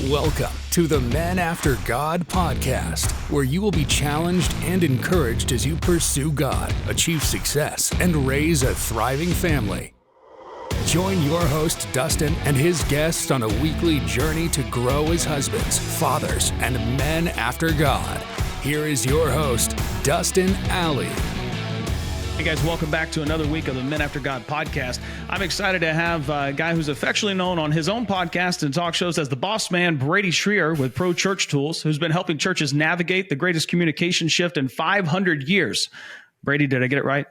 Welcome to the Men After God podcast, where you will be challenged and encouraged as you pursue God, achieve success, and raise a thriving family. Join your host, Dustin, and his guests on a weekly journey to grow as husbands, fathers, and men after God. Here is your host, Dustin Alley. Hey guys, welcome back to another week of the Men After God podcast. I'm excited to have a guy who's affectionately known on his own podcast and talk shows as the boss man, Brady Shearer with Pro Church Tools, who's been helping churches navigate the greatest communication shift in 500 years. Brady, did I get it right?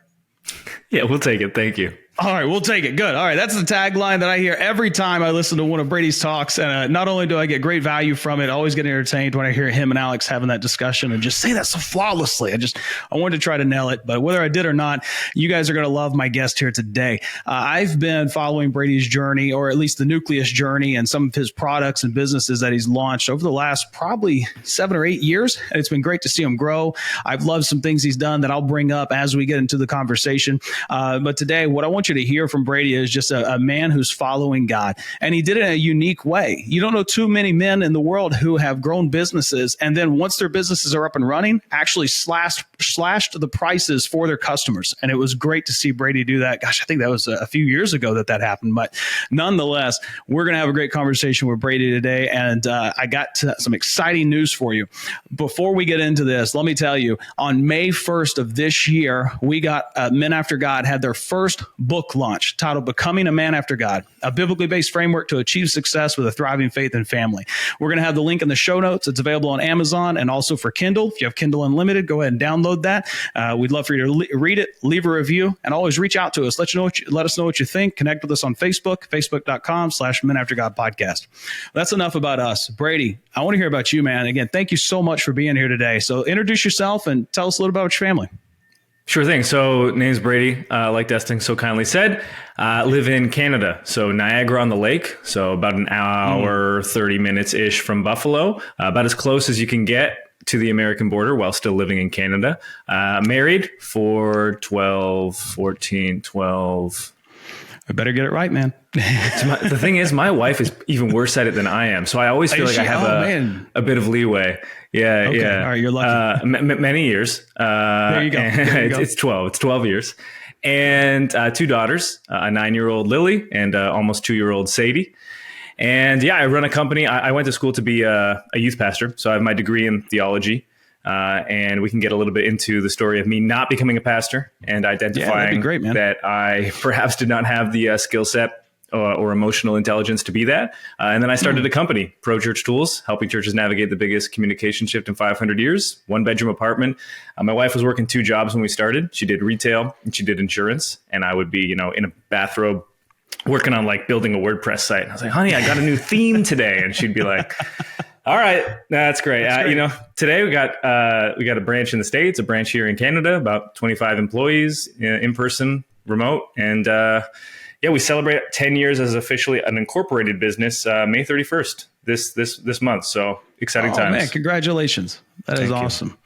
Yeah, we'll take it. Thank you. All right, we'll take it. Good. All right, that's the tagline that I hear every time I listen to one of Brady's talks. And not only do I get great value from it, I always get entertained when I hear him and Alex having that discussion and just say that so flawlessly. I wanted to try to nail it, but whether I did or not, you guys are going to love my guest here today. I've been following Brady's journey, or at least the nucleus journey, and some of his products and businesses that he's launched over the last probably 7 or 8 years. And it's been great to see him grow. I've loved some things he's done that I'll bring up as we get into the conversation. But today, what I want you to hear from Brady is just a man who's following God, and he did it in a unique way. You don't know too many men in the world who have grown businesses, and then once their businesses are up and running, actually slashed the prices for their customers. And it was great to see Brady do that. Gosh, I think that was a few years ago that happened. But nonetheless, we're going to have a great conversation with Brady today, and I got some exciting news for you. Before we get into this, let me tell you, on May 1st of this year, we got Men After God had their first book launch titled Becoming a Man After God, a biblically based framework to achieve success with a thriving faith and family. We're going to have the link in the show notes. It's available on Amazon and also for Kindle. If you have Kindle Unlimited, go ahead and download that. We'd love for you to read it, leave a review, and always reach out to us. Let us know what you think. Connect with us on Facebook, facebook.com/Men After God podcast. That's enough about us. Brady, I want to hear about you, man. Again, thank you so much for being here today. So introduce yourself and tell us a little about your family. Sure thing. So name's Brady, like Dustin so kindly said. Live in Canada, so Niagara on the Lake. So about an hour, 30 minutes-ish from Buffalo. About as close as you can get to the American border while still living in Canada. Married for 12. I better get it right, man. The thing is, my wife is even worse at it than I am. So I always feel like I have a bit of leeway. Yeah, okay. yeah. All right, you're lucky. Many years. There you go. It's 12. It's 12 years. And 2 daughters, a 9-year-old Lily and almost 2-year-old Sadie. And yeah, I run a company. I went to school to be a youth pastor. So I have my degree in theology. And we can get a little bit into the story of me not becoming a pastor and identifying that I perhaps did not have the skill set or emotional intelligence to be that. And then I started a company, Pro Church Tools, helping churches navigate the biggest communication shift in 500 years, 1-bedroom apartment. My wife was working 2 jobs when we started. She did retail and she did insurance. And I would be, in a bathrobe working on building a WordPress site. And I was like, honey, I got a new theme today. And she'd be like, all right, that's great. Today we got a branch in the States, a branch here in Canada, about 25 employees, in person, remote. And we celebrate 10 years as officially an incorporated business, May 31st, this month. So exciting times. Man, congratulations. That is awesome.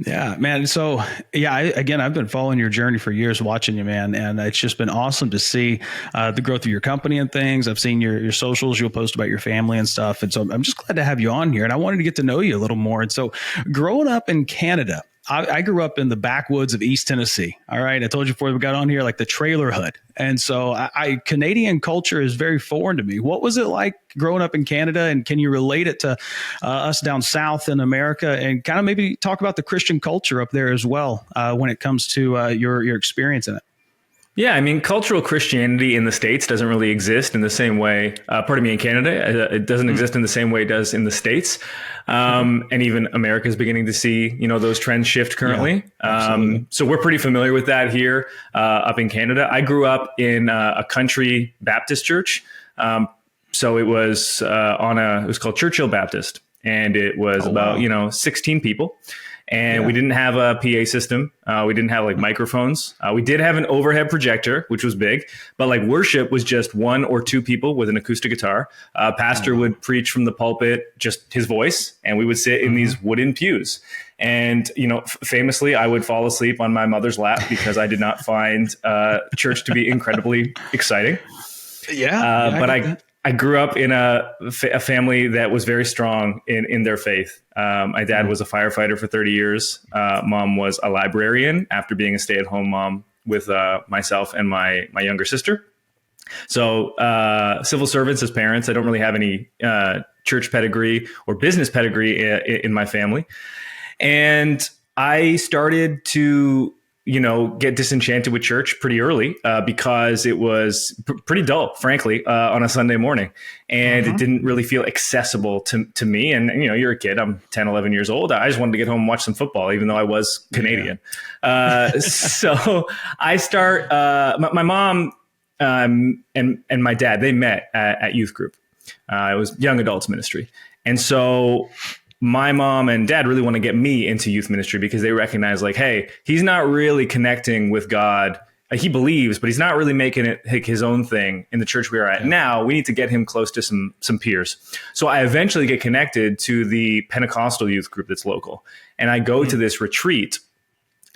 Yeah, man. So I've been following your journey for years, watching you, man. And it's just been awesome to see the growth of your company and things. I've seen your socials, you'll post about your family and stuff. And so I'm just glad to have you on here. And I wanted to get to know you a little more. And so growing up in Canada, I grew up in the backwoods of East Tennessee. All right. I told you before we got on here, like the trailer hood. And so Canadian culture is very foreign to me. What was it like growing up in Canada? And can you relate it to us down south in America, and kind of maybe talk about the Christian culture up there as well when it comes to your experience in it? Yeah, I mean, cultural Christianity in the States doesn't really exist in the same way. In Canada, it doesn't exist in the same way it does in the States. And even America is beginning to see, those trends shift currently. Yeah, so we're pretty familiar with that here up in Canada. I grew up in a country Baptist church. So it was it was called Churchill Baptist, and it was 16 people. And we didn't have a PA system. We didn't have microphones. We did have an overhead projector, which was big, but worship was just 1 or 2 people with an acoustic guitar. Pastor would preach from the pulpit, just his voice, and we would sit in these wooden pews. And, famously, I would fall asleep on my mother's lap because I did not find church to be incredibly exciting. Yeah. But I grew up in a family that was very strong in their faith. My dad was a firefighter for 30 years. Mom was a librarian after being a stay-at-home mom with myself and my younger sister. So civil servants as parents. I don't really have any church pedigree or business pedigree in my family. And I started to get disenchanted with church pretty early because it was pretty dull, frankly, on a Sunday morning. And it didn't really feel accessible to me. And, you're a kid. I'm 10, 11 years old. I just wanted to get home and watch some football, even though I was Canadian. So I start, my mom and my dad, they met at youth group. It was young adults ministry. And so my mom and dad really want to get me into youth ministry because they recognize like, hey, he's not really connecting with God. He believes, but he's not really making it his own thing in the church we are at now. We need to get him close to some peers. So I eventually get connected to the Pentecostal youth group that's local. And I go to this retreat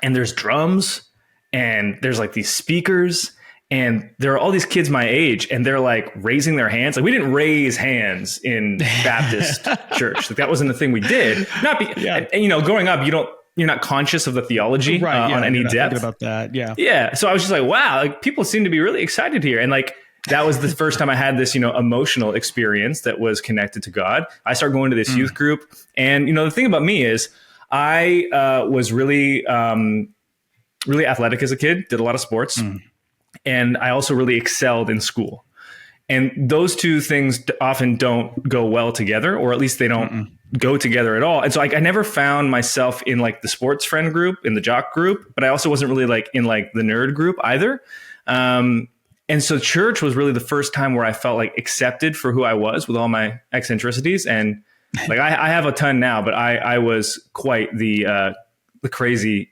and there's drums and there's like these speakers. And there are all these kids my age, and they're like raising their hands. Like we didn't raise hands in Baptist church. Like that wasn't a thing we did. Growing up, you're not conscious of the theology on any depth about that. Yeah. Yeah. So I was just like, wow, like people seem to be really excited here. And like, that was the first time I had this, emotional experience that was connected to God. I started going to this youth group. And, the thing about me is I was really, really athletic as a kid, did a lot of sports. And I also really excelled in school. And those two things often don't go well together, or at least they don't go together at all. And so I never found myself in like the sports friend group, in the jock group, but I also wasn't really like in like the nerd group either. And so church was really the first time where I felt like accepted for who I was with all my eccentricities. And like I have a ton now, but I was quite the crazy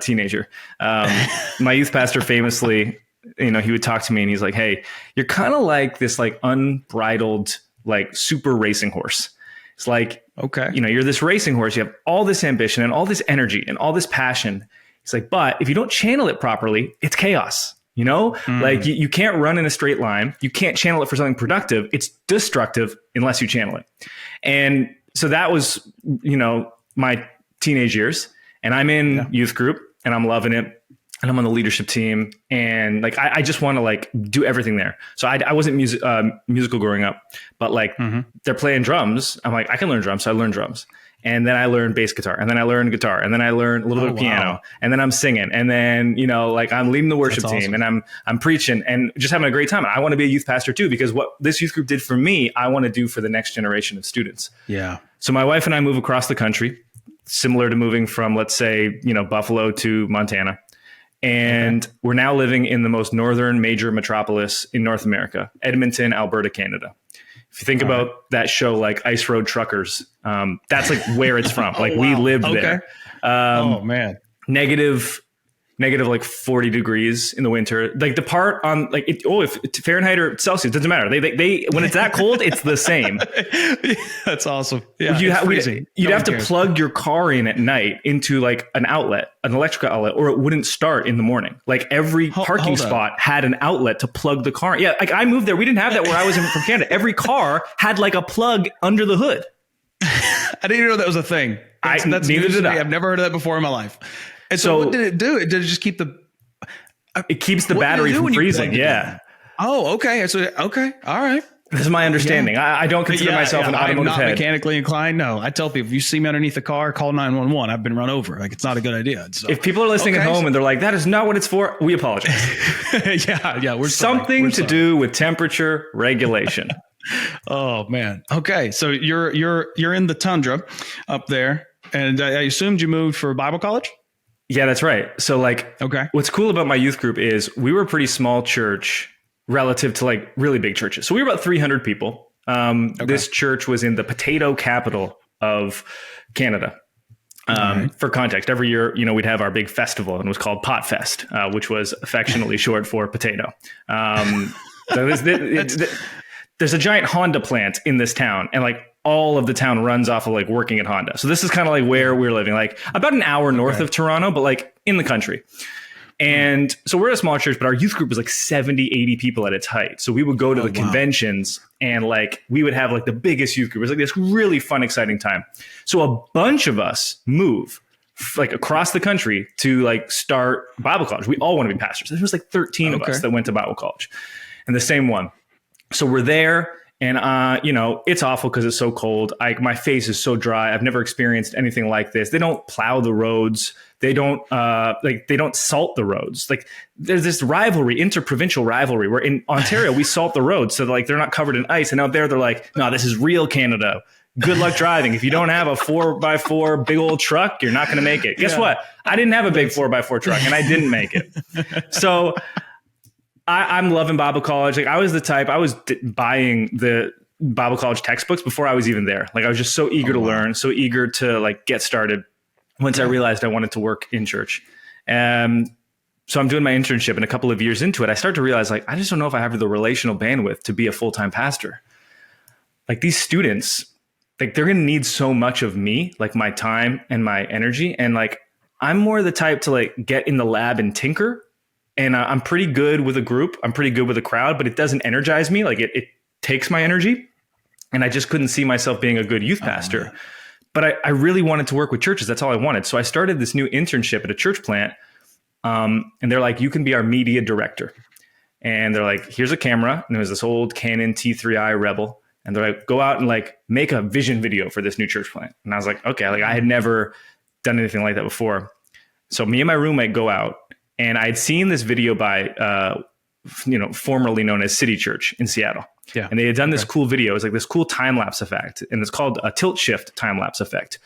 teenager. My youth pastor famously, he would talk to me and he's like, hey, you're kind of like this like unbridled, like super racing horse. It's like, okay, you're this racing horse. You have all this ambition and all this energy and all this passion. It's like, but if you don't channel it properly, it's chaos. Like you can't run in a straight line. You can't channel it for something productive. It's destructive unless you channel it. And so that was, my teenage years. And I'm in youth group and I'm loving it. And I'm on the leadership team. And like, I just want to like do everything there. So I wasn't musical growing up, but like they're playing drums. I'm like, I can learn drums. So I learned drums. And then I learned bass guitar. And then I learned guitar. And then I learned a little bit of piano. And then I'm singing. And then, like I'm leading the worship team and I'm preaching and just having a great time. And I want to be a youth pastor too, because what this youth group did for me, I want to do for the next generation of students. Yeah. So my wife and I move across the country, similar to moving from, let's say, Buffalo to Montana. And we're now living in the most northern major metropolis in North America, Edmonton, Alberta, Canada. If you think about that show, like Ice Road Truckers, that's like where it's from. Like we lived there. Negative like 40 degrees in the winter. Like the part on like, if it's Fahrenheit or Celsius, doesn't matter. They when it's that cold, it's the same. That's awesome. Yeah, you'd have to plug your car in at night into like an electrical outlet, or it wouldn't start in the morning. Like every parking spot had an outlet to plug the car. Yeah. Like I moved there. We didn't have that where I was from Canada. Every car had like a plug under the hood. I didn't even know that was a thing. That's neither did I. I've never heard of that before in my life. And so what did it do? Did it just keep it keeps the battery from freezing. Yeah. Oh, okay. So, okay. All right. This is my understanding. Yeah. I don't consider myself an automotive head. I'm not mechanically inclined. No, I tell people, if you see me underneath the car, call 911. I've been run over. Like, it's not a good idea. So, if people are listening at home and they're like, that is not what it's for, we apologize. Yeah. We're something to do with temperature regulation. Oh man. Okay. So you're in the tundra up there, and I assumed you moved for Bible college. Yeah, that's right. So like, what's cool about my youth group is we were a pretty small church relative to like really big churches. So we were about 300 people. This church was in the potato capital of Canada. For context, every year, we'd have our big festival, and it was called Pot Fest, which was affectionately short for potato. There's a giant Honda plant in this town, and like all of the town runs off of like working at Honda. So this is kind of like where we're living, like about an hour north of Toronto, but like in the country. And so we're at a small church, but our youth group was like 70, 80 people at its height. So we would go to the conventions and like we would have like the biggest youth group. It was like this really fun, exciting time. So a bunch of us move like across the country to like start Bible college. We all want to be pastors. There was like 13 of us that went to Bible college, and the same one. So we're there. And, it's awful because it's so cold. My face is so dry. I've never experienced anything like this. They don't plow the roads. They don't they don't salt the roads. Like there's this rivalry, interprovincial rivalry, where in Ontario, we salt the roads. So like they're not covered in ice. And out there, they're like, no, this is real Canada. Good luck driving. If you don't have a 4x4 big old truck, you're not going to make it. Guess what? I didn't have a big 4x4 truck and I didn't make it. So I'm loving Bible college. Like I was the type, I was buying the Bible college textbooks before I was even there. Like I was just so eager to learn, so eager to like get started once I realized I wanted to work in church. So I'm doing my internship, and a couple of years into it, I start to realize like, I just don't know if I have the relational bandwidth to be a full-time pastor. Like these students, like they're going to need so much of me, like my time and my energy. And like, I'm more the type to like get in the lab and tinker. And I'm pretty good with a group. I'm pretty good with a crowd, but it doesn't energize me. Like it takes my energy. And I just couldn't see myself being a good youth pastor. But I really wanted to work with churches. That's all I wanted. So I started this new internship at a church plant. And they're like, you can be our media director. And they're like, here's a camera. And it was this old Canon T3i Rebel. And they're like, go out and like make a vision video for this new church plant. And I was like, okay, like I had never done anything like that before. So me and my roommate go out. And I'd seen this video by, formerly known as City Church in Seattle. Yeah. And they had done this cool video. It was like this cool time-lapse effect. And it's called a tilt shift time-lapse effect,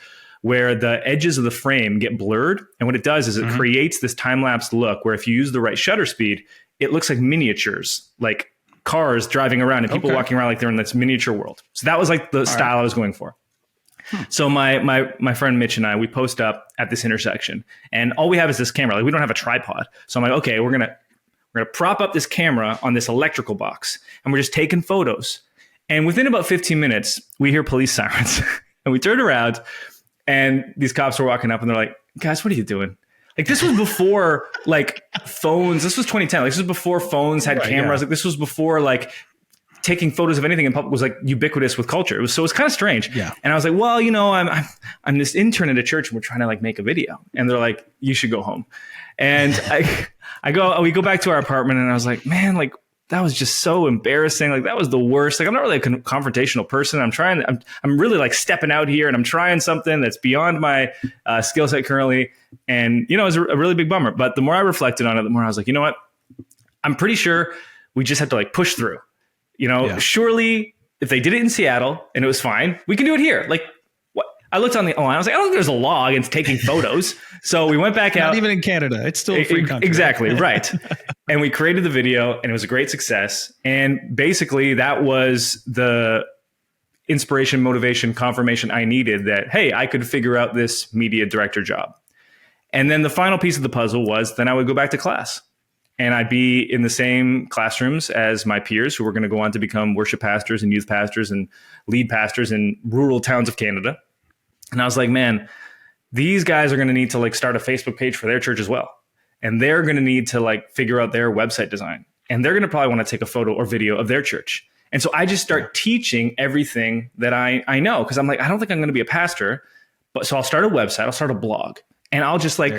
where the edges of the frame get blurred. And what it does is it creates this time-lapse look where if you use the right shutter speed, it looks like miniatures, like cars driving around and people walking around like they're in this miniature world. So that was like the style I was going for. So my friend Mitch and I, we post up at this intersection, and all we have is this camera. Like we don't have a tripod. So I'm like, okay, we're gonna prop up this camera on this electrical box, and we're just taking photos. And within about 15 minutes, we hear police sirens, and we turned around, and these cops were walking up, and they're like, "Guys, what are you doing?" Like this was before like phones. This was 2010. Like this was before phones had cameras. Like this was before like taking photos of anything in public was like ubiquitous with culture. It was kind of strange. Yeah. And I was like, well, I'm this intern at a church and we're trying to like make a video. And they're like, you should go home. And we go back to our apartment, and I was like, man, like that was just so embarrassing. Like that was the worst. Like I'm not really a confrontational person. I'm really like stepping out here, and I'm trying something that's beyond my skill set currently. And, it was a really big bummer. But the more I reflected on it, the more I was like, you know what? I'm pretty sure we just have to like push through. Surely if they did it in Seattle and it was fine, we can do it here. Like what? I looked on the line. I was like, I don't think there's a law against taking photos. So we went back out. Not even in Canada. It's still a free country. Exactly. Right. And we created the video, and it was a great success. And basically that was the inspiration, motivation, confirmation I needed that, hey, I could figure out this media director job. And then the final piece of the puzzle was then I would go back to class. And I'd be in the same classrooms as my peers who were going to go on to become worship pastors and youth pastors and lead pastors in rural towns of Canada. And I was like, man, these guys are going to need to like start a Facebook page for their church as well. And they're going to need to like figure out their website design. And they're going to probably want to take a photo or video of their church. And so I just start teaching everything that I know, because I'm like, I don't think I'm going to be a pastor. But so I'll start a website, I'll start a blog, and I'll just like,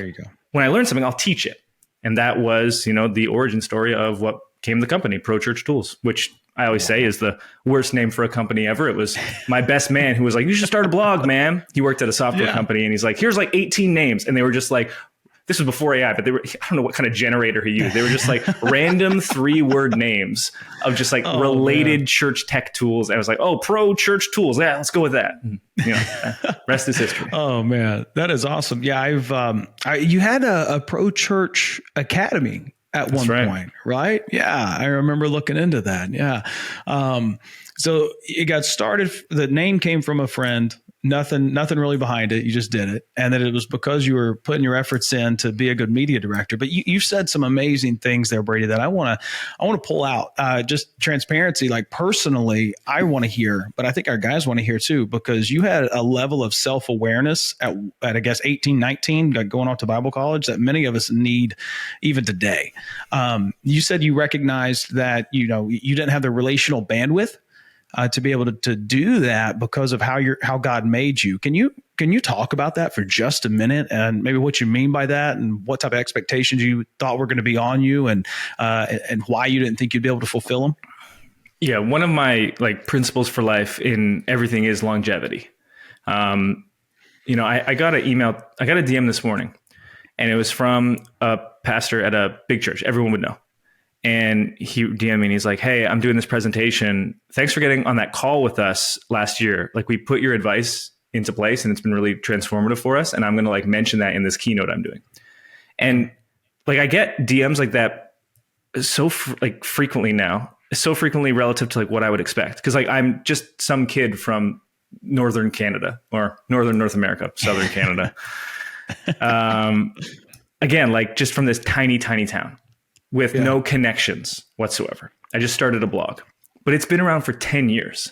when I learn something, I'll teach it. And that was, the origin story of what came the company, Pro Church Tools, which I always say is the worst name for a company ever. It was my best man who was like, you should start a blog, man. He worked at a software company, and he's like, here's like 18 names. And they were just like, this was before AI, but I don't know what kind of generator he used. They were just like random 3-word names of just like related church tech tools. And I was like, oh, Pro Church Tools. Yeah, let's go with that. And, rest is history. Oh man, that is awesome. Yeah. You had a Pro Church Academy at one point, right? Yeah. I remember looking into that. Yeah. So it got started. The name came from a friend nothing really behind it. You just did it. And that it was because you were putting your efforts in to be a good media director. But you said some amazing things there, Brady, that I want to pull out. Just transparency, like personally, I want to hear, but I think our guys want to hear too, because you had a level of self-awareness at I guess 18, 19, going off to Bible college that many of us need even today. You said you recognized that, you didn't have the relational bandwidth to be able to do that because of how God made you. Can you talk about that for just a minute, and maybe what you mean by that, and what type of expectations you thought were going to be on you, and why you didn't think you'd be able to fulfill them? Yeah, one of my principles for life in everything is longevity. I got a DM this morning, and it was from a pastor at a big church. Everyone would know. And he DM'd me and he's like, "Hey, I'm doing this presentation. Thanks for getting on that call with us last year. We put your advice into place and it's been really transformative for us. And I'm going to mention that in this keynote I'm doing." And I get DMs like that so frequently now, so frequently relative to what I would expect. Cause I'm just some kid from Northern Canada or Northern North America, Southern Canada. Again, just from this tiny, tiny town with no connections whatsoever. I just started a blog, but it's been around for 10 years.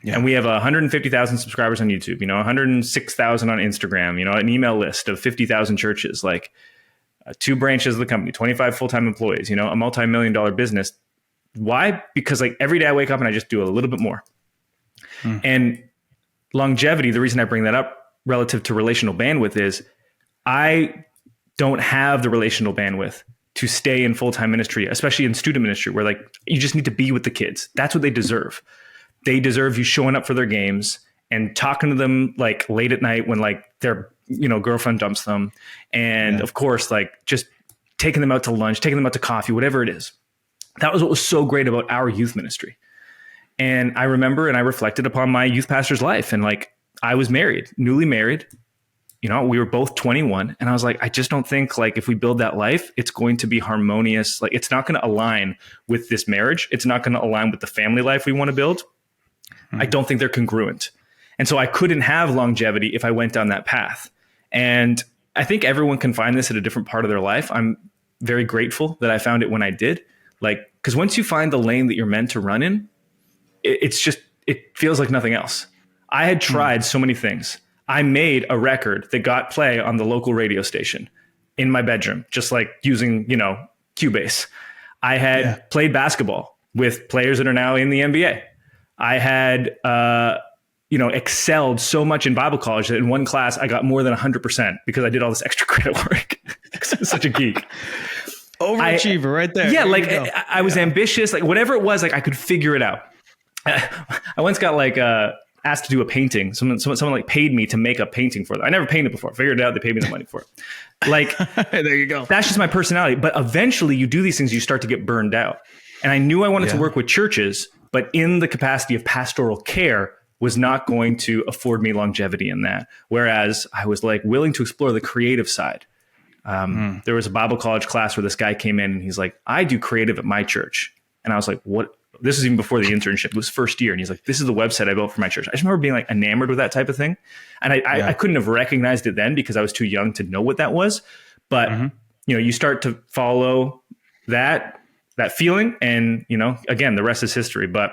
Yeah. And we have 150,000 subscribers on YouTube, 106,000 on Instagram, an email list of 50,000 churches, 2 branches of the company, 25 full-time employees, a multi-million-dollar business. Why? Because every day I wake up and I just do a little bit more. And longevity, the reason I bring that up relative to relational bandwidth is I don't have the relational bandwidth to stay in full-time ministry, especially in student ministry, where you just need to be with the kids. That's what they deserve. They deserve you showing up for their games and talking to them late at night when their girlfriend dumps them, and of course just taking them out to lunch, taking them out to coffee, whatever it is. That was what was so great about our youth ministry. And I remember, and I reflected upon my youth pastor's life, and I was married, newly married. We were both 21, and I was I just don't think if we build that life, it's going to be harmonious. It's not going to align with this marriage. It's not going to align with the family life we want to build. I don't think they're congruent. And so I couldn't have longevity if I went down that path. And I think everyone can find this at a different part of their life. I'm very grateful that I found it when I did. Because once you find the lane that you're meant to run in, it feels like nothing else. I had tried so many things. I made a record that got play on the local radio station in my bedroom, just using, Cubase. I had played basketball with players that are now in the NBA. I had, excelled so much in Bible college that in one class I got more than 100% because I did all this extra credit work. I'm such a geek. Overachiever right there. Yeah, there I was ambitious, whatever it was, I could figure it out. I once got asked to do a painting. Someone paid me to make a painting for them. I never painted before. Figured it out. They paid me the money for it. There you go. That's just my personality. But eventually you do these things, you start to get burned out. And I knew I wanted to work with churches, but in the capacity of pastoral care was not going to afford me longevity in that. Whereas I was willing to explore the creative side. There was a Bible college class where this guy came in and he's like, "I do creative at my church." And I was like, "What?" This was even before the internship. It was first year. And he's like, "This is the website I built for my church." I just remember being enamored with that type of thing. And I couldn't have recognized it then because I was too young to know what that was. But, you start to follow that feeling and, again, the rest is history. But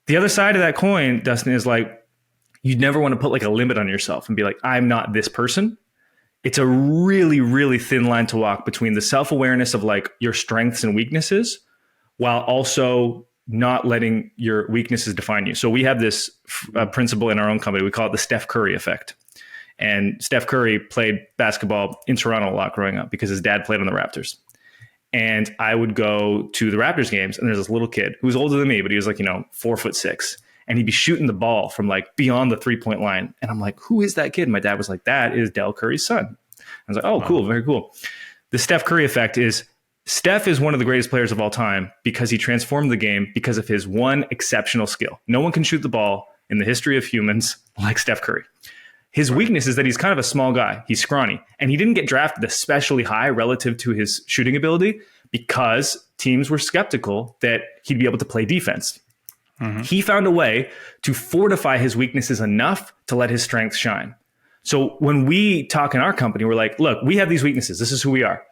the other side of that coin, Dustin, is you'd never want to put a limit on yourself and be "I'm not this person." It's a really, really thin line to walk between the self-awareness of your strengths and weaknesses while also not letting your weaknesses define you. So we have this principle in our own company. We call it the Steph Curry effect. And Steph Curry played basketball in Toronto a lot growing up because his dad played on the Raptors. And I would go to the Raptors games, and there's this little kid who was older than me, but he was 4'6", and he'd be shooting the ball from beyond the 3-point line. And I'm like, "Who is that kid?" And my dad was like, "That is Del Curry's son." I was like, "Oh, wow. Cool. Very cool." The Steph Curry effect is Steph is one of the greatest players of all time because he transformed the game because of his one exceptional skill. No one can shoot the ball in the history of humans like Steph Curry. His weakness is that he's kind of a small guy. He's scrawny. And he didn't get drafted especially high relative to his shooting ability because teams were skeptical that he'd be able to play defense. He found a way to fortify his weaknesses enough to let his strengths shine. So when we talk in our company, we're like, look, we have these weaknesses. This is who we are.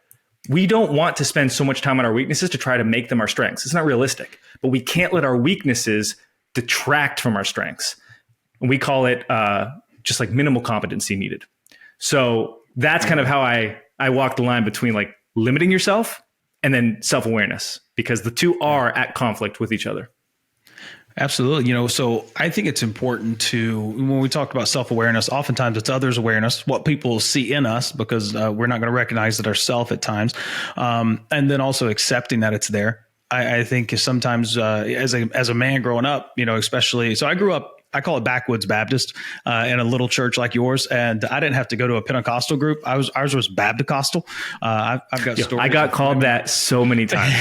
We don't want to spend so much time on our weaknesses to try to make them our strengths. It's not realistic, but we can't let our weaknesses detract from our strengths. And we call it just like minimal competency needed. So that's kind of how I walk the line between like limiting yourself and then self-awareness, because the two are at conflict with each other. Absolutely. So I think it's important to, when we talk about self-awareness, oftentimes it's others' awareness, what people see in us, because we're not going to recognize it ourselves at times. And then also accepting that it's there. I think sometimes as a man growing up, especially, so I grew up, I call it backwoods Baptist in a little church like yours. And I didn't have to go to a Pentecostal group. Ours was Baptist-costal. I've got stories. I got called that so many times.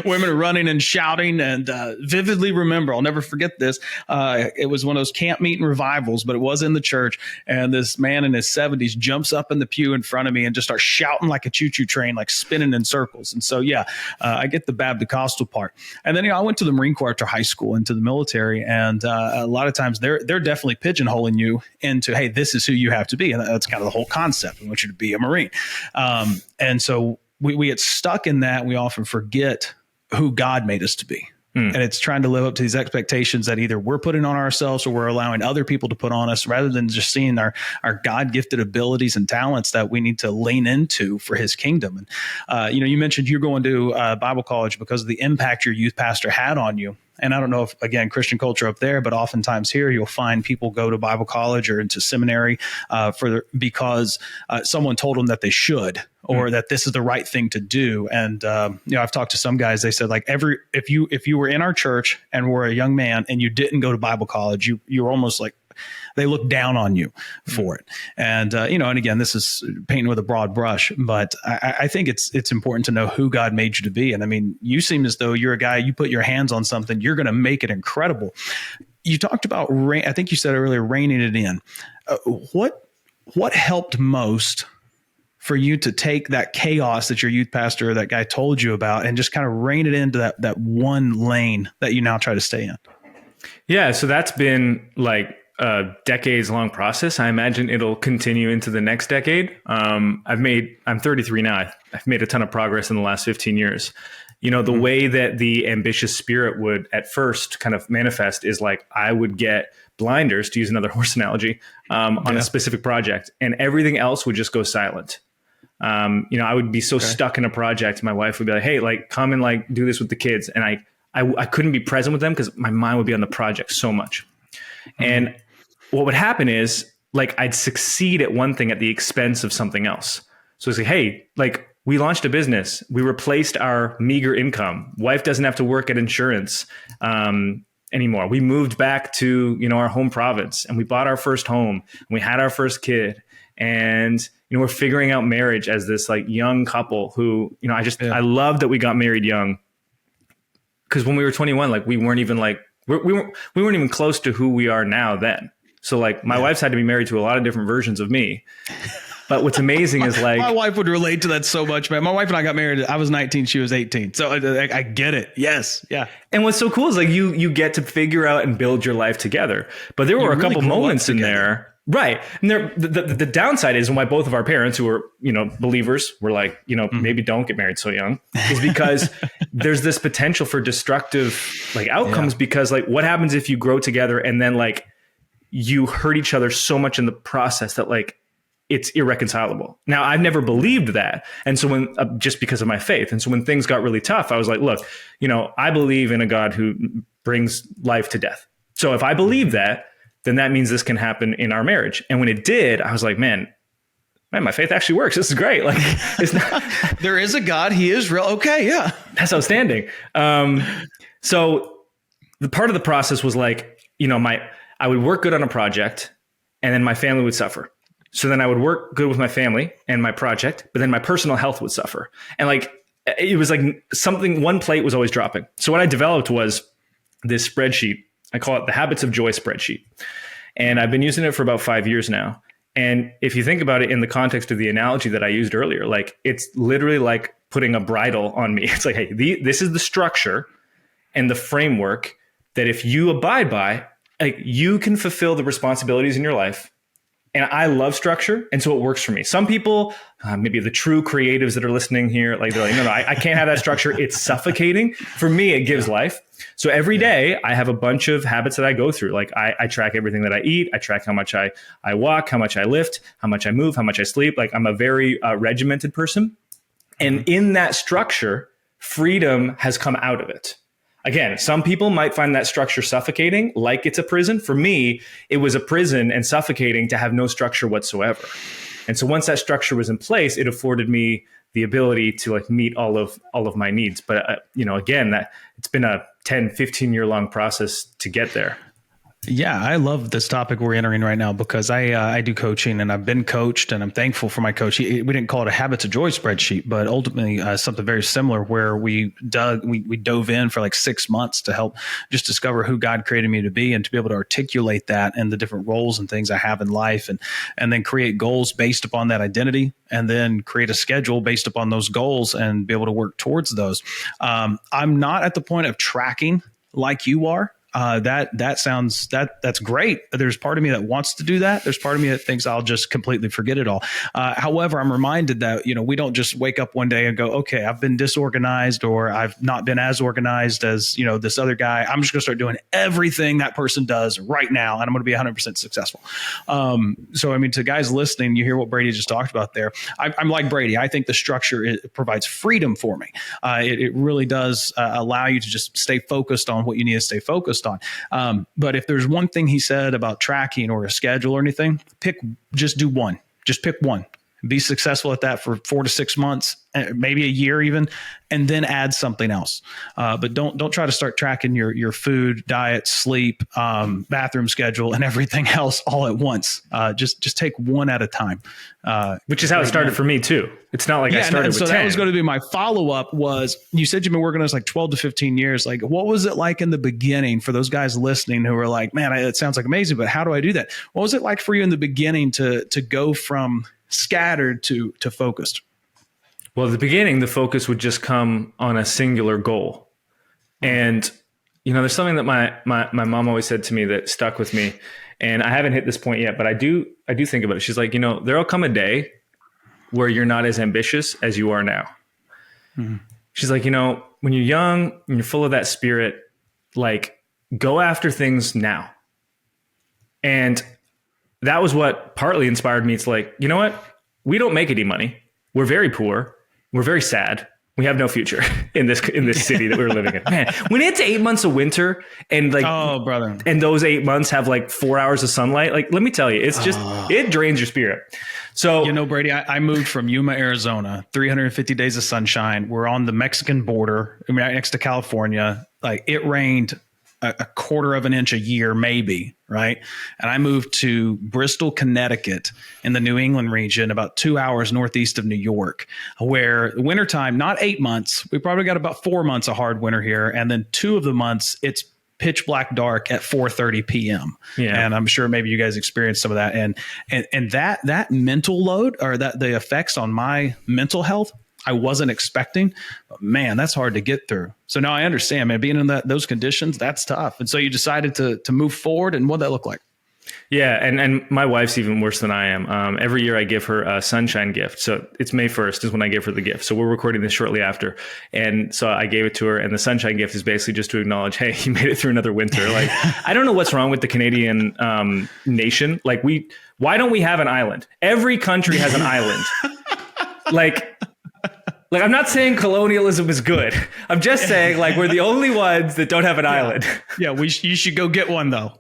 Women are running and shouting, and vividly remember, I'll never forget this. It was one of those camp meeting revivals, but it was in the church. And this man in his 70s jumps up in the pew in front of me and just starts shouting like a choo-choo train, like spinning in circles. And so, I get the Baptist-costal part. And then, I went to the Marine Corps after high school, into the military, and a lot of times they're definitely pigeonholing you into, hey, this is who you have to be. And that's kind of the whole concept. I want you to be a Marine. And so we get stuck in that. We often forget who God made us to be. And it's trying to live up to these expectations that either we're putting on ourselves or we're allowing other people to put on us, rather than just seeing our God-gifted abilities and talents that we need to lean into for his kingdom. And, you mentioned you're going to Bible college because of the impact your youth pastor had on you. And I don't know if, again, Christian culture up there, but oftentimes here you'll find people go to Bible college or into seminary because someone told them that they should, or that this is the right thing to do. And, I've talked to some guys, they said, like, if you were in our church and were a young man and you didn't go to Bible college, you're almost like, they look down on you for it. And, and again, this is painting with a broad brush, but I think it's important to know who God made you to be. And I mean, you seem as though you're a guy, you put your hands on something, you're going to make it incredible. You talked about, I think you said earlier, reining it in. What helped most for you to take that chaos that your youth pastor or that guy told you about and just kind of rein it into that one lane that you now try to stay in? Yeah. So that's been like a decades long process. I imagine it'll continue into the next decade. I'm 33 now. I've made a ton of progress in the last 15 years. The way that the ambitious spirit would at first kind of manifest is like, I would get blinders, to use another horse analogy, on a specific project, and everything else would just go silent. I would be so stuck in a project. My wife would be like, hey, like, come and like do this with the kids. And I couldn't be present with them because my mind would be on the project so much. And what would happen is, like, I'd succeed at one thing at the expense of something else. So it's like, hey, like, we launched a business. We replaced our meager income. Wife doesn't have to work at insurance anymore. We moved back to, our home province, and we bought our first home, and we had our first kid. And, we're figuring out marriage as this like young couple who, I love that we got married young, because when we were 21, like, we weren't even like, we weren't even close to who we are now then. So like my wife's had to be married to a lot of different versions of me. But what's amazing is like, my wife would relate to that so much, man. My wife and I got married. I was 19. She was 18. So I get it. Yes. Yeah. And what's so cool is like you get to figure out and build your life together. But there were a couple moments in there. Right. And the downside is, and why both of our parents, who were, believers, were like, maybe don't get married so young, is because there's this potential for destructive like outcomes, because like what happens if you grow together and then like you hurt each other so much in the process that like it's irreconcilable. Now, I've never believed that. And so when, just because of my faith. And so when things got really tough, I was like, look, I believe in a God who brings life to death. So if I believe that, then that means this can happen in our marriage. And when it did, I was like, man, my faith actually works. This is great. Like, it's not. There is a God. He is real. Okay. Yeah. That's outstanding. So the part of the process was like, I would work good on a project, and then my family would suffer. So then I would work good with my family and my project, but then my personal health would suffer. And like, it was like one plate was always dropping. So what I developed was this spreadsheet. I call it the Habits of Joy spreadsheet. And I've been using it for about 5 years now. And if you think about it in the context of the analogy that I used earlier, like, it's literally like putting a bridle on me. It's like, hey, this is the structure and the framework, that if you abide by, like, you can fulfill the responsibilities in your life. And I love structure. And so it works for me. Some people, maybe the true creatives that are listening here, like they're like, no, I can't have that structure. It's suffocating. For me, it gives life. So every day I have a bunch of habits that I go through. Like I track everything that I eat. I track how much I walk, how much I lift, how much I move, how much I sleep. Like I'm a very regimented person. And in that structure, freedom has come out of it. Again, some people might find that structure suffocating, like it's a prison. For me, it was a prison and suffocating to have no structure whatsoever. And so once that structure was in place, it afforded me the ability to like meet all of my needs. But, again, that it's been a 10, 15 year long process to get there. Yeah, I love this topic we're entering right now because I do coaching and I've been coached and I'm thankful for my coach. We didn't call it a Habits of Joy spreadsheet, but ultimately something very similar where we dove in for like 6 months to help just discover who God created me to be and to be able to articulate that and the different roles and things I have in life and then create goals based upon that identity and then create a schedule based upon those goals and be able to work towards those. I'm not at the point of tracking like you are. That's great. There's part of me that wants to do that. There's part of me that thinks I'll just completely forget it all. However, I'm reminded that, we don't just wake up one day and go, okay, I've been disorganized or I've not been as organized as, this other guy. I'm just going to start doing everything that person does right now. And I'm going to be 100% successful. To guys listening, you hear what Brady just talked about there. I'm like Brady. I think the structure provides freedom for me. It really does allow you to just stay focused on what you need to stay focused on. But if there's one thing he said about tracking or a schedule or anything, just do one. Just pick one. Be successful at that for 4 to 6 months, maybe a year even, and then add something else. But don't try to start tracking your food, diet, sleep, bathroom schedule, and everything else all at once. Just take one at a time. Which is how it started for me too. It's not like I started with 10. So that was going to be my follow-up was, you said you've been working on this like 12 to 15 years. Like, what was it like in the beginning for those guys listening who were like, man, it sounds like amazing, but how do I do that? What was it like for you in the beginning to go from scattered to focused? Well, at the beginning, the focus would just come on a singular goal. And, there's something that my mom always said to me that stuck with me. And I haven't hit this point yet, but I do think about it. She's like, there'll come a day where you're not as ambitious as you are now. Mm-hmm. She's like, when you're young and you're full of that spirit, like, go after things now. And that was what partly inspired me. It's like, you know what? We don't make any money. We're very poor. We're very sad. We have no future in this city that we're living in. Man, when it's 8 months of winter and like, oh brother, and those 8 months have like 4 hours of sunlight, like, let me tell you, it's just, it drains your spirit. So, Brady, I moved from Yuma, Arizona, 350 days of sunshine. We're on the Mexican border, right next to California. Like, it rained a quarter of an inch a year, maybe, right? And I moved to Bristol, Connecticut in the New England region, about 2 hours northeast of New York, where the wintertime, not 8 months, we probably got about 4 months of hard winter here. And then 2 of the months, it's pitch black dark at 4:30 p.m. Yeah. And I'm sure maybe you guys experienced some of that. And that mental load, or that the effects on my mental health, I wasn't expecting, but man, that's hard to get through. So now I understand, man, being in those conditions, that's tough. And so you decided to move forward, and what'd that look like? Yeah. And my wife's even worse than I am. Every year I give her a sunshine gift. So it's May 1st is when I give her the gift. So we're recording this shortly after. And so I gave it to her, and the sunshine gift is basically just to acknowledge, hey, you made it through another winter. Like, I don't know what's wrong with the Canadian nation. Like, why don't we have an island? Every country has an island. Like, I'm not saying colonialism is good. I'm just saying, like, we're the only ones that don't have an island. Yeah, you should go get one, though.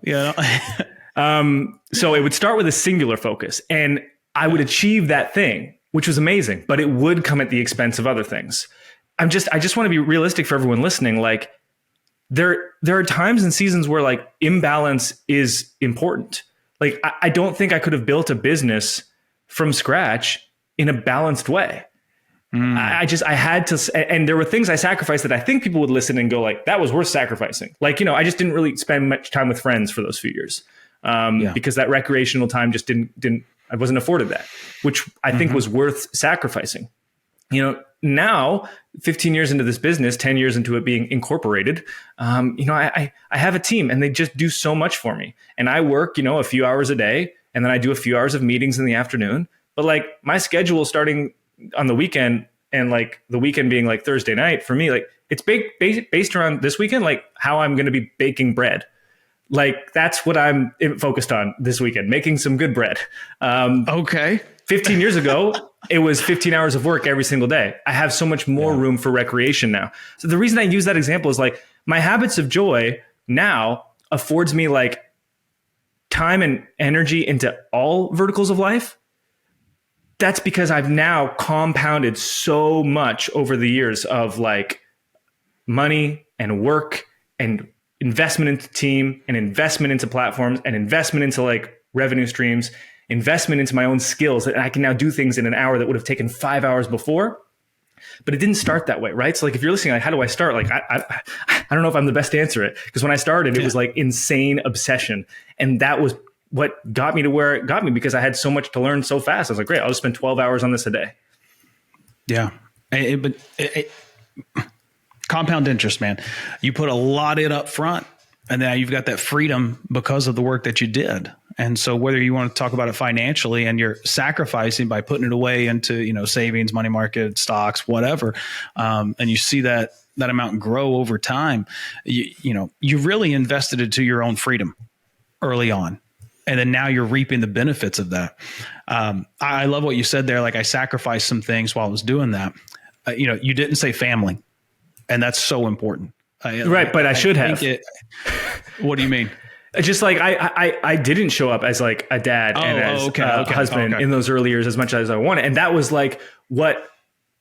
So it would start with a singular focus, and I would achieve that thing, which was amazing, but it would come at the expense of other things. I just want to be realistic for everyone listening. Like, there are times and seasons where, like, imbalance is important. Like, I don't think I could have built a business from scratch in a balanced way. I had to, and there were things I sacrificed that I think people would listen and go like, that was worth sacrificing. Like, I just didn't really spend much time with friends for those few years because that recreational time just I wasn't afforded that, which I think was worth sacrificing. Now 15 years into this business, 10 years into it being incorporated, I have a team and they just do so much for me. And I work, a few hours a day, and then I do a few hours of meetings in the afternoon. But like my schedule starting on the weekend, and like the weekend being like Thursday night for me, like it's based around this weekend, like how I'm going to be baking bread. Like that's what I'm focused on this weekend, making some good bread. Okay. 15 years ago, it was 15 hours of work every single day. I have so much more room for recreation now. So the reason I use that example is like my habits of joy now affords me like time and energy into all verticals of life. That's because I've now compounded so much over the years of like money and work and investment into team and investment into platforms and investment into like revenue streams, investment into my own skills that I can now do things in an hour that would have taken 5 hours before. But it didn't start that way, right? So like if you're listening, like how do I start? Like I don't know if I'm the best to answer it, because when I started, it was like insane obsession. And that was what got me to where it got me, because I had so much to learn so fast. I was like, great, I'll just spend 12 hours on this a day. Yeah. But compound interest, man. You put a lot in up front, and now you've got that freedom because of the work that you did. And so whether you want to talk about it financially and you're sacrificing by putting it away into, savings, money market, stocks, whatever, and you see that amount grow over time, you really invested into your own freedom early on. And then now you're reaping the benefits of that. I love what you said there. Like I sacrificed some things while I was doing that. You didn't say family, and that's so important. Right. But I should have. What do you mean? Just like I didn't show up as like a dad and as a husband in those early years as much as I wanted. And that was like what,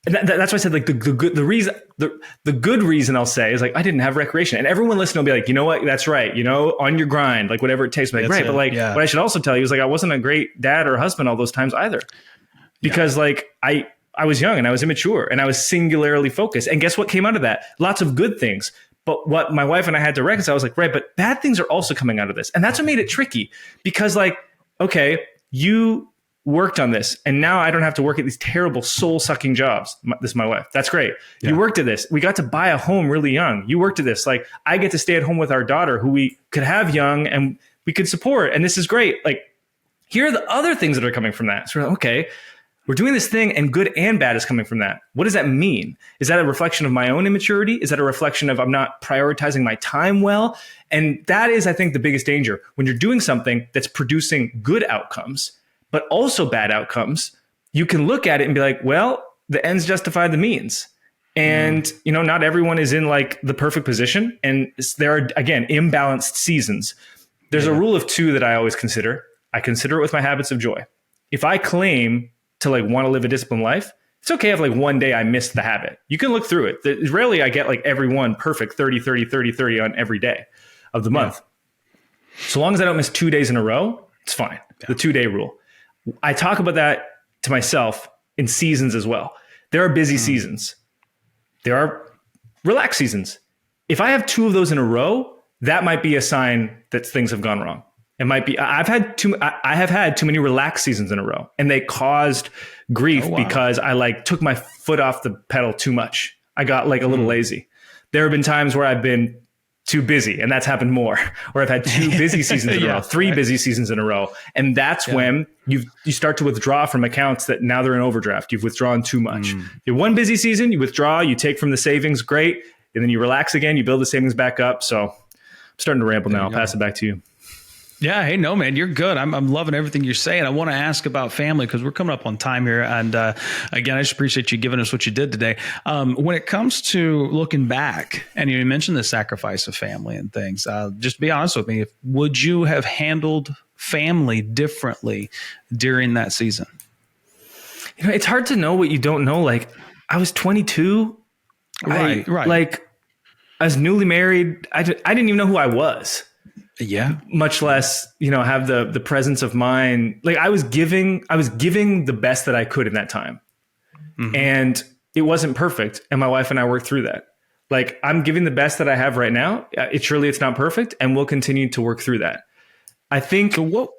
that's why I said like the good reason I'll say is like, I didn't have recreation, and everyone listening will be like, you know what, that's right. On your grind, like whatever it takes. Like, right. But like, what I should also tell you is like, I wasn't a great dad or husband all those times either, because like I was young and I was immature and I was singularly focused. And guess what came out of that? Lots of good things. But what my wife and I had to reconcile was like, right, but bad things are also coming out of this. And that's what made it tricky, because like, okay, you worked on this and now I don't have to work at these terrible soul sucking jobs. This is my wife. That's great. Yeah. You worked at this. We got to buy a home really young. You worked at this. Like I get to stay at home with our daughter who we could have young and we could support. And this is great. Like here are the other things that are coming from that. So we're like, okay, we're doing this thing and good and bad is coming from that. What does that mean? Is that a reflection of my own immaturity? Is that a reflection of I'm not prioritizing my time well? And that is, I think, the biggest danger. When you're doing something that's producing good outcomes, but also bad outcomes, you can look at it and be like, well, the ends justify the means. And, not everyone is in like the perfect position. And there are, again, imbalanced seasons. There's a rule of two that I always consider. I consider it with my habits of joy. If I claim to like want to live a disciplined life, it's okay if like one day I miss the habit. You can look through it. Rarely I get like every one perfect 30, 30, 30, 30 on every day of the month. So long as I don't miss 2 days in a row, it's fine. Yeah. The 2-day rule. I talk about that to myself in seasons as well. There are busy seasons. There are relaxed seasons. If I have 2 of those in a row, that might be a sign that things have gone wrong. It might be, I have had too many relaxed seasons in a row, and they caused grief because I like took my foot off the pedal too much. I got like a little lazy. There have been times where I've been too busy, and that's happened more, or I've had 2 busy seasons in a row, 3 busy seasons in a row. And that's when you start to withdraw from accounts that now they're in overdraft. You've withdrawn too much. You have 1 busy season, you withdraw, you take from the savings, great. And then you relax again, you build the savings back up. So I'm starting to ramble now. I'll pass it back to you. Yeah. Hey, no, man, you're good. I'm loving everything you're saying. I want to ask about family because we're coming up on time here. And again, I just appreciate you giving us what you did today. When it comes to looking back, and you mentioned the sacrifice of family and things, just be honest with me. Would you have handled family differently during that season? It's hard to know what you don't know. Like I was 22. Right. Like I was newly married. I didn't even know who I was. Yeah. Much less, have the presence of mind. Like I was giving the best that I could in that time. Mm-hmm. And it wasn't perfect. And my wife and I worked through that. Like I'm giving the best that I have right now. It's not perfect. And we'll continue to work through that. I think. So what?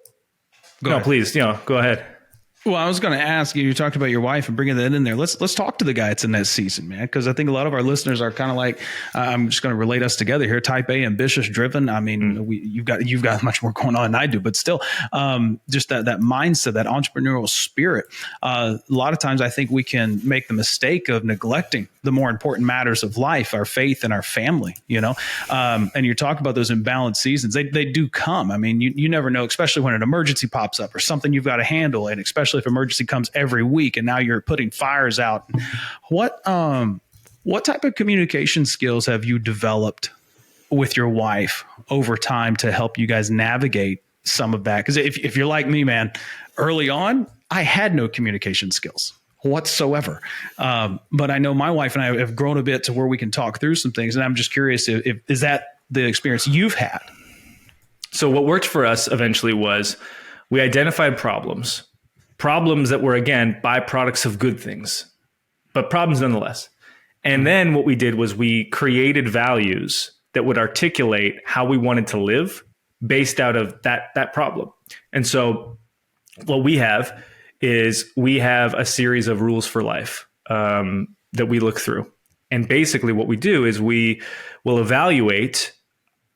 Please, go ahead. Well, I was going to ask you, you talked about your wife and bringing that in there. Let's talk to the guy that's in that season, man. Cause I think a lot of our listeners are kind of like, I'm just going to relate us together here. Type A, ambitious, driven. I mean, you've got much more going on than I do, but still, just that mindset, that entrepreneurial spirit. A lot of times I think we can make the mistake of neglecting the more important matters of life, our faith and our family, and you talk about those imbalanced seasons. They do come. I mean, you never know, especially when an emergency pops up or something you've got to handle. And especially if emergency comes every week and now you're putting fires out. What type of communication skills have you developed with your wife over time to help you guys navigate some of that? Because if you're like me, man, early on, I had no communication skills whatsoever. But I know my wife and I have grown a bit to where we can talk through some things. And I'm just curious if is that the experience you've had? So what worked for us eventually was we identified problems that were, again, byproducts of good things, but problems nonetheless. And then what we did was we created values that would articulate how we wanted to live based out of that problem. And so what we have is we have a series of rules for life that we look through. And basically what we do is we will evaluate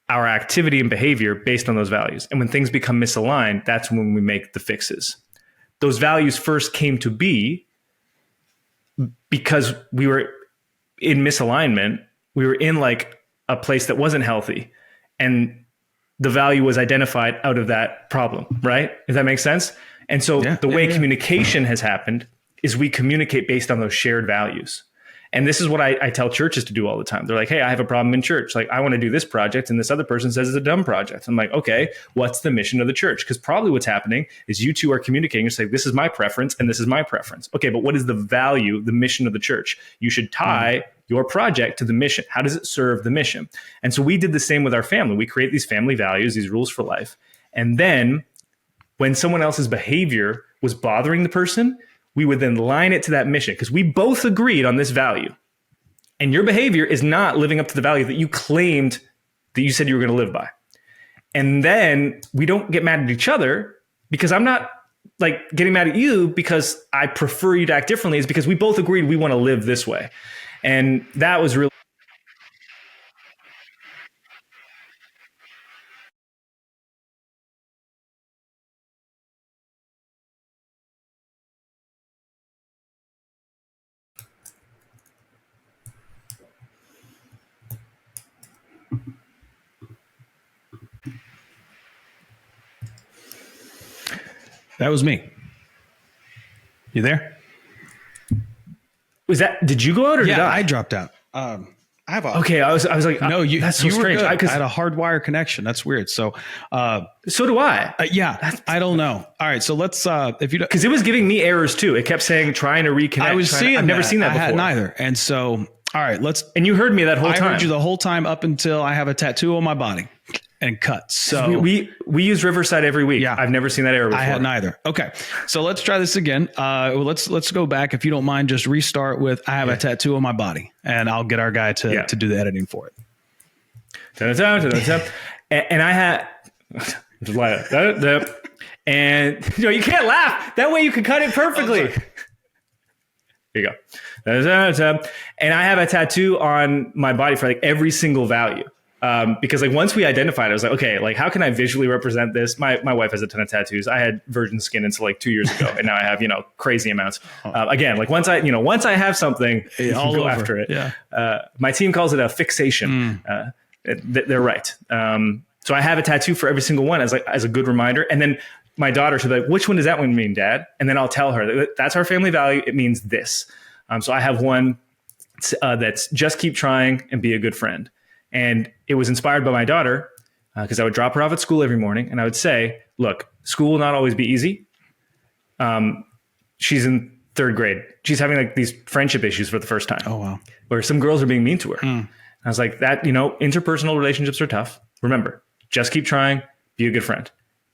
our activity and behavior based on those values. And when things become misaligned, that's when we make the fixes. Those values first came to be because we were in misalignment. We were in like a place that wasn't healthy. And the value was identified out of that problem, right? If that makes sense. And so the way communication has happened is we communicate based on those shared values. And this is what I tell churches to do all the time. They're like, hey, I have a problem in church. Like, I want to do this project. And this other person says it's a dumb project. I'm like, okay, what's the mission of the church? Because probably what's happening is you two are communicating and say, this is my preference and this is my preference. Okay, but what is the value, the mission of the church? You should tie your project to the mission. How does it serve the mission? And so we did the same with our family. We create these family values, these rules for life. And then when someone else's behavior was bothering the person, we would then line it to that mission because we both agreed on this value. And your behavior is not living up to the value that you claimed that you said you were going to live by. And then we don't get mad at each other because I'm not like getting mad at you because I prefer you to act differently. It's because we both agreed we want to live this way. And that was really That was me. You there? Was that, did you go out or did I? I dropped out. I have a, okay. I was like, no, that's so you strange. I had a hardwire connection. That's weird. So, so do I. I don't know. All right. So let's, if you don't, because it was giving me errors too. It kept saying, trying to reconnect. I've never seen that before. I had neither. And so, all right, and you heard me that whole time. I heard you the whole time up until I have a tattoo on my body and cut. So we use Riverside every week. Yeah. I've never seen that error before. I had neither. Okay. So let's try this again. Let's go back. If you don't mind, just restart with, I have a tattoo on my body, and I'll get our guy to do the editing for it. And I had, and you can't laugh. That way you can cut it perfectly. Here you go. And I have a tattoo on my body for like every single value. Because like once we identified, I was like, okay, like how can I visually represent this? My wife has a ton of tattoos. I had virgin skin until like 2 years ago, and now I have crazy amounts. Again, like once I have something, you can go after it. Yeah. My team calls it a fixation. They're right. So I have a tattoo for every single one as a good reminder, and then my daughter should be like, which one does that one mean, Dad? And then I'll tell her that's our family value. It means this. So I have one that's just keep trying and be a good friend. And it was inspired by my daughter because I would drop her off at school every morning and I would say, look, school will not always be easy. She's in third grade. She's having like these friendship issues for the first time. Oh, wow. Where some girls are being mean to her. I was like, that, interpersonal relationships are tough. Remember, just keep trying, be a good friend.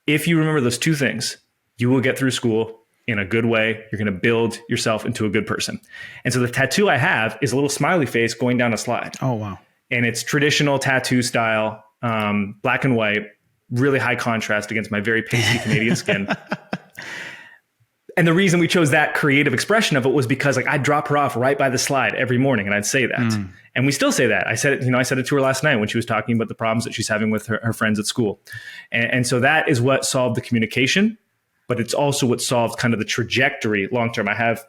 If you remember those two things, you will get through school in a good way. You're going to build yourself into a good person. And so the tattoo I have is a little smiley face going down a slide. Oh, wow. And it's traditional tattoo style, black and white, really high contrast against my very pasty Canadian skin. And the reason we chose that creative expression of it was because like I'd drop her off right by the slide every morning and I'd say that. And we still say that. I said it, I said it to her last night when she was talking about the problems that she's having with her friends at school. And so that is what solved the communication, but it's also what solved kind of the trajectory long-term. I have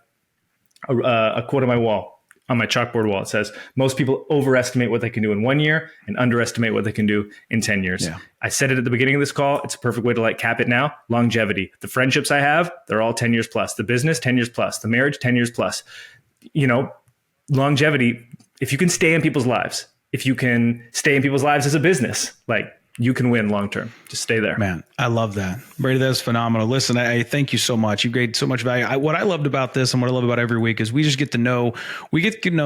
a quote on my wall, on my chalkboard wall. It says, most people overestimate what they can do in 1 year and underestimate what they can do in 10 years. Yeah. I said it at the beginning of this call. It's a perfect way to like cap it now. Longevity. The friendships I have, they're all 10 years plus. The business, 10 years plus. The marriage, 10 years plus. Longevity, if you can stay in people's lives, if you can stay in people's lives as a business, like you can win long-term. Just stay there. Man, I love that. Brady, that's phenomenal. Listen, I thank you so much. You gave so much value. What I loved about this and what I love about every week is we get to know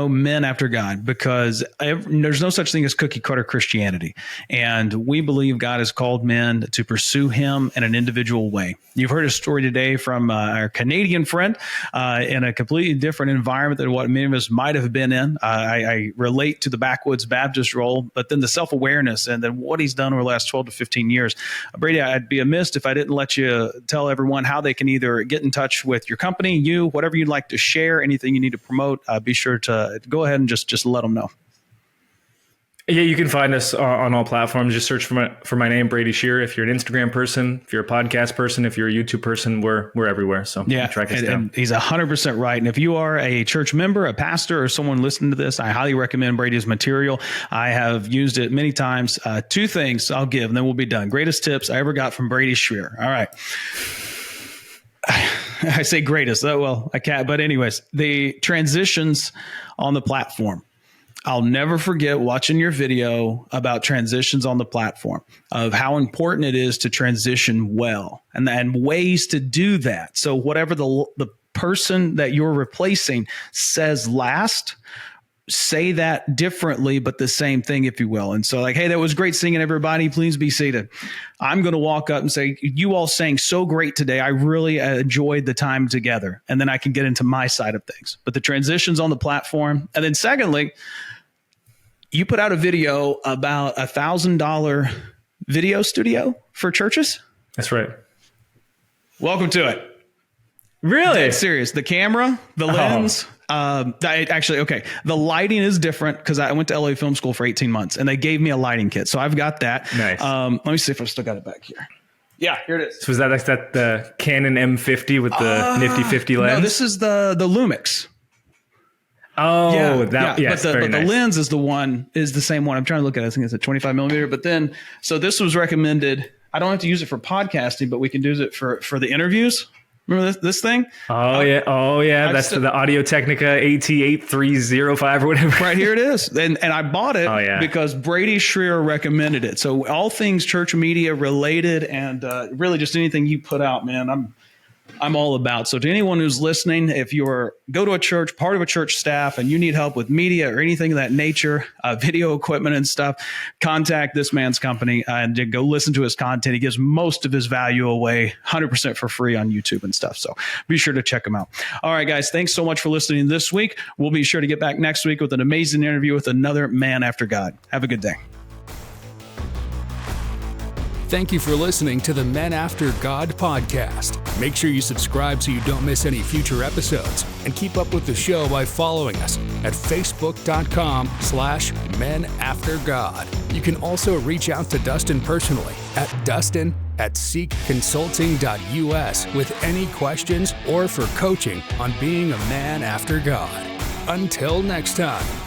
men after God, because there's no such thing as cookie cutter Christianity. And we believe God has called men to pursue him in an individual way. You've heard a story today from our Canadian friend in a completely different environment than what many of us might have been in. I relate to the backwoods Baptist role, but then the self-awareness and then what he's done over the last 12 to 15 years. Brady, I'd be amiss if I didn't let you tell everyone how they can either get in touch with your company, whatever you'd like to share, anything you need to promote. Be sure to go ahead and just let them know. Yeah, you can find us on all platforms. Just search for my name, Brady Shearer. If you're an Instagram person, if you're a podcast person, if you're a YouTube person, we're everywhere. So yeah, track us down. And he's 100% right. And if you are a church member, a pastor, or someone listening to this, I highly recommend Brady's material. I have used it many times. 2 things I'll give, and then we'll be done. Greatest tips I ever got from Brady Shearer. All right. I say greatest. Oh, well, I can't. But anyways, the transitions on the platform. I'll never forget watching your video about transitions on the platform, of how important it is to transition well and ways to do that. So whatever the person that you're replacing says last, say that differently, but the same thing, if you will. And so like, hey, that was great singing, everybody. Please be seated. I'm going to walk up and say, you all sang so great today. I really enjoyed the time together. And then I can get into my side of things. But the transitions on the platform. And then secondly, you put out a video about $1,000 video studio for churches. That's right. Welcome to it. Really? Dead serious. The camera, the lens. The lighting is different because I went to LA Film School for 18 months and they gave me a lighting kit. So I've got that. Nice. Let me see if I've still got it back here. Yeah, here it is. So was that the Canon M50 with the nifty 50 lens? No, this is the Lumix. Oh, yes, but the lens is the same one. I'm trying to look at it. I think it's a 25 millimeter. But then, so this was recommended. I don't have to use it for podcasting, but we can use it for the interviews. Remember this thing? Oh yeah. That's the Audio Technica AT8305 or whatever. Right, here it is. And I bought it because Brady Shearer recommended it. So all things church media related and really just anything you put out, man, I'm all about. So to anyone who's listening, if you're go to a church, part of a church staff, and you need help with media or anything of that nature, video equipment and stuff, contact this man's company and go listen to his content. He gives most of his value away 100% for free on YouTube and stuff. So be sure to check him out. All right, guys, thanks so much for listening this week. We'll be sure to get back next week with an amazing interview with another man after God. Have a good day. Thank you for listening to the Men After God podcast. Make sure you subscribe so you don't miss any future episodes, and keep up with the show by following us at facebook.com/menaftergod. You can also reach out to Dustin personally at dustin@seekconsulting.us with any questions or for coaching on being a man after God. Until next time.